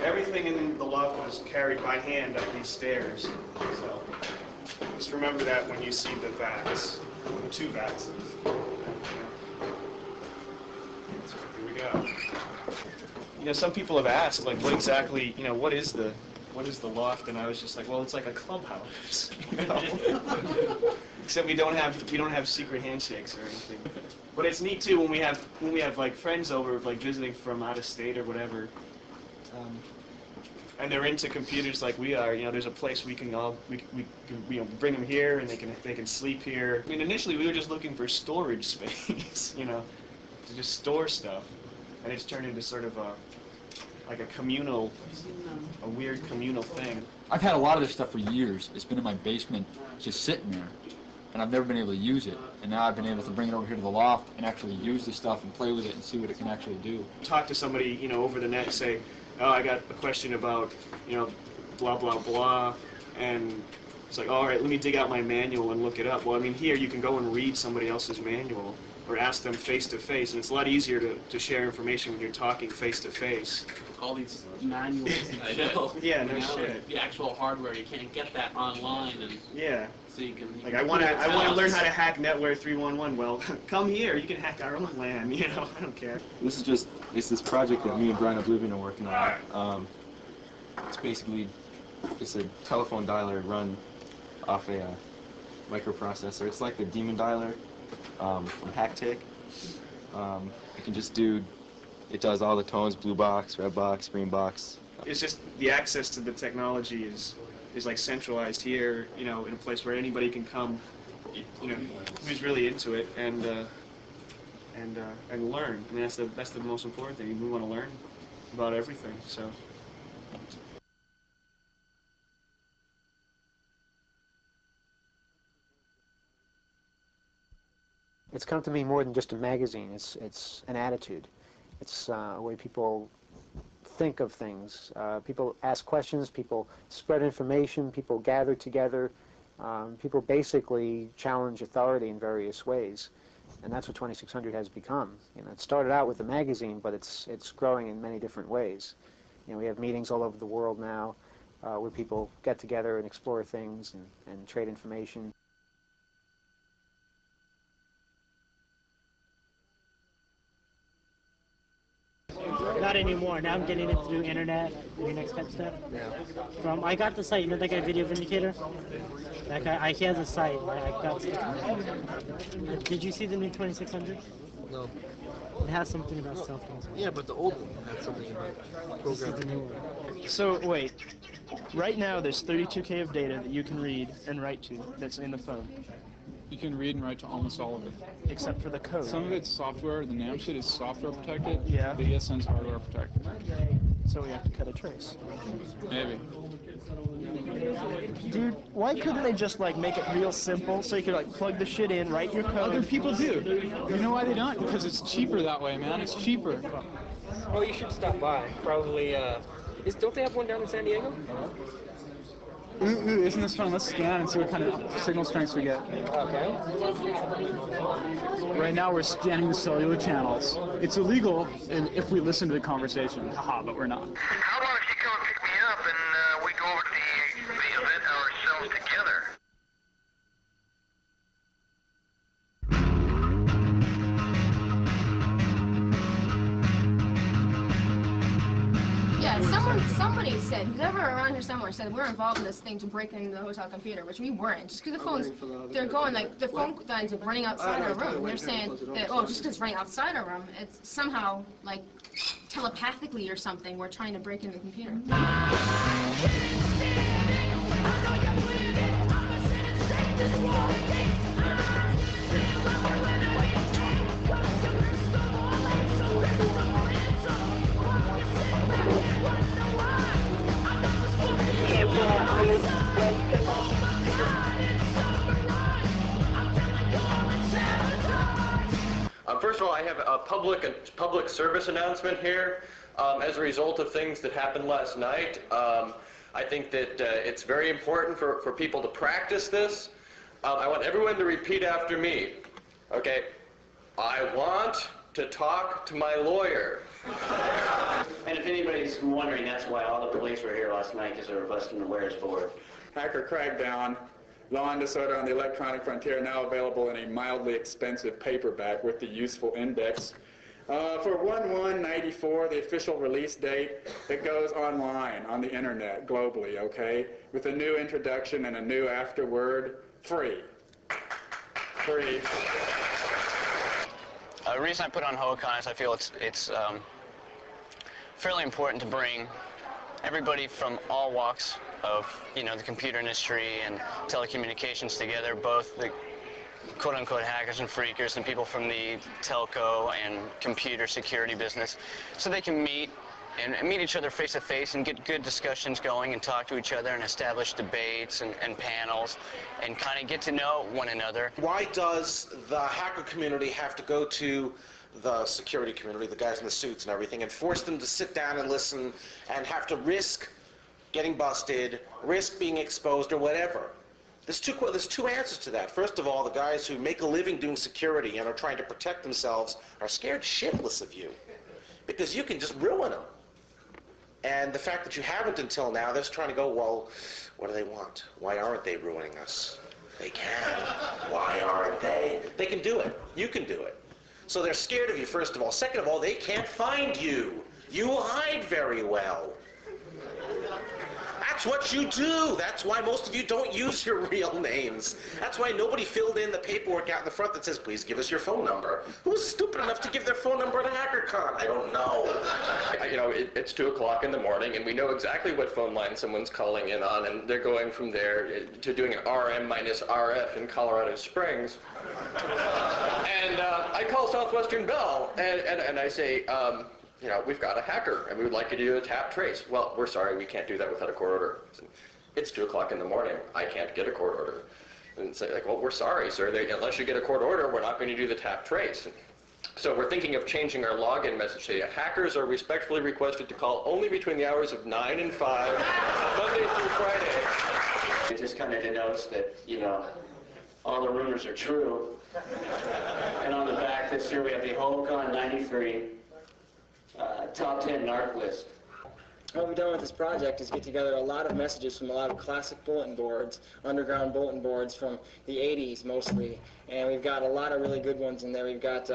everything in the loft was carried by hand up these stairs. So just remember that when you see the vats, the 2 vats. So here we go. Some people have asked, like, what exactly, what is the loft? And I was just like, well, it's like a clubhouse, Except we don't have secret handshakes or anything. But it's neat too when we have like friends over, like visiting from out of state or whatever, and they're into computers like we are. There's a place we can bring them here, and they can sleep here. I mean, initially we were just looking for storage space, to just store stuff, and it's turned into sort of a weird communal thing. I've had a lot of this stuff for years. It's been in my basement, just sitting there, and I've never been able to use it. And now I've been able to bring it over here to the loft and actually use the stuff and play with it and see what it can actually do. Talk to somebody, over the net, say, oh, I got a question about, blah, blah, blah, and it's like, all right, let me dig out my manual and look it up. Well, I mean, here you can go and read somebody else's manual or ask them face-to-face, and it's a lot easier to share information when you're talking face-to-face. All these manuals and shit. Yeah, no shit. The actual hardware, you can't get that online. And yeah. So you can. Like, I want to learn how to hack Netware 311. Well, come here. You can hack our own LAN. I don't care. It's this project that me and Brian Oblivion are working on. It's basically a telephone dialer run off a microprocessor. It's like the demon dialer from hack-tic. It can just it does all the tones: blue box, red box, green box. It's just the access to the technology is like centralized here, in a place where anybody can come, who's really into it and learn. I mean, that's the most important thing. We want to learn about everything. So. It's come to be more than just a magazine. It's an attitude. It's a way people think of things. People ask questions. People spread information. People gather together. People basically challenge authority in various ways, and that's what 2600 has become. It started out with a magazine, but it's growing in many different ways. We have meetings all over the world now, where people get together and explore things and trade information. Not anymore. Now I'm getting it through internet, the next type stuff. Yeah. I got the site. That guy, Video Vindicator? That guy, he has a site. Did you see the new 2600? No. It has something about cell phones. Yeah, but the old one had something about programming. So, wait. Right now, there's 32K of data that you can read and write to that's in the phone. You can read and write to almost all of it. Except for the code. Some of it's software. The NAM shit is software protected. Yeah. The ESN's hardware protected. So we have to cut a trace. Maybe. Dude, why couldn't they just make it real simple so you could plug the shit in, write your code? Other people do. You know why they don't? Because it's cheaper that way, man. It's cheaper. Well, you should stop by. Probably. Don't they have one down in San Diego? Ooh, isn't this fun? Let's scan and see what kind of signal strengths we get. Okay. Right now we're scanning the cellular channels. It's illegal if we listen to the conversation. Haha, but we're not. How about if you come and pick me up and we go over to the event ourselves together? Yeah, somebody said, whoever around here somewhere said we're involved in this thing to break into the hotel computer, which we weren't. Just because the phones, they're going, the phone lines are running outside our room. And they're saying that, oh, just because it's running outside our room, it's somehow, telepathically or something, we're trying to break into the computer. First of all, I have a public service announcement here. As a result of things that happened last night, I think that it's very important for people to practice this. I want everyone to repeat after me. Okay? I want to talk to my lawyer. And if anybody's wondering, that's why all the police were here last night, because they were busting the wares board. Hacker Crackdown, Law and Disorder on the Electronic Frontier, now available in a mildly expensive paperback with the useful index. For 1/1/94, the official release date, it goes online on the internet globally, okay? With a new introduction and a new afterword, free. Free. The reason I put on HoCon is I feel it's fairly important to bring everybody from all walks of, you know, the computer industry and telecommunications together, both the quote-unquote hackers and freakers and people from the telco and computer security business, so they can meet each other face-to-face and get good discussions going and talk to each other and establish debates and panels and kind of get to know one another. Why does the hacker community have to go to the security community, the guys in the suits and everything, and force them to sit down and listen and have to risk getting busted, risk being exposed or whatever? There's two answers to that. First of all, the guys who make a living doing security and are trying to protect themselves are scared shitless of you, because you can just ruin them. And the fact that you haven't until now, they're just trying to go, well, what do they want? Why aren't they ruining us? They can. Why aren't they? They can do it. You can do it. So they're scared of you, first of all. Second of all, they can't find you. You hide very well. That's what you do. That's why most of you don't use your real names. That's why nobody filled in the paperwork out in the front that says, please give us your phone number. Who's stupid enough to give their phone number at a HackerCon? I don't know. You know, it's 2 o'clock in the morning, and we know exactly what phone line someone's calling in on, and they're going from there to doing an RM minus RF in Colorado Springs. And I call Southwestern Bell, and I say, you know, we've got a hacker, and we would like you to do a tap trace. Well, we're sorry, we can't do that without a court order. It's 2 o'clock in the morning. I can't get a court order. And say, like, well, we're sorry, sir. Unless you get a court order, we're not going to do the tap trace. So we're thinking of changing our login message to hackers are respectfully requested to call only between the hours of 9 and 5, Monday through Friday. It just kind of denotes that, you know, all the rumors are true. And on the back this year we have the HoCon 93 top 10 narc list. What we've done with this project is get together a lot of messages from a lot of classic bulletin boards, underground bulletin boards from the 80s mostly, and we've got a lot of really good ones in there. We've got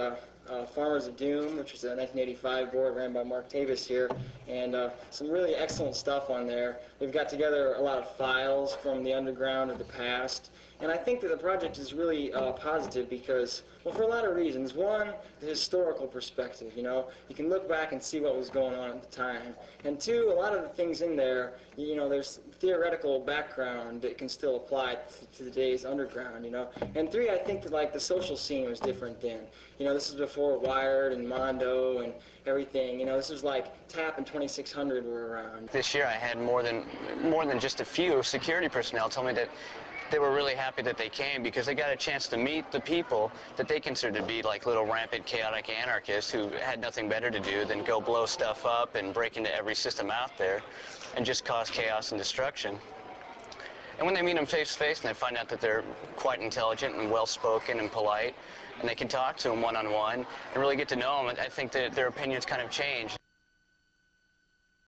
Farmers of Doom, which is a 1985 board ran by Mark Tavis here, and some really excellent stuff on there. We've got together a lot of files from the underground of the past, and I think that the project is really positive because, well, for a lot of reasons. One, the historical perspective, you know. You can look back and see what was going on at the time. And two, a lot of the things in there, you know, there's theoretical background that can still apply to today's underground, you know. And three, I think that, like, the social scene was different then. You know, this is before Wired and Mondo and everything. You know, this was like TAP and 2600 were around. This year I had more than just a few security personnel tell me that they were really happy that they came because they got a chance to meet the people that they considered to be like little rampant chaotic anarchists who had nothing better to do than go blow stuff up and break into every system out there and just cause chaos and destruction. And when they meet them face to face and they find out that they're quite intelligent and well-spoken and polite, and they can talk to them one-on-one and really get to know them, I think that their opinions kind of change.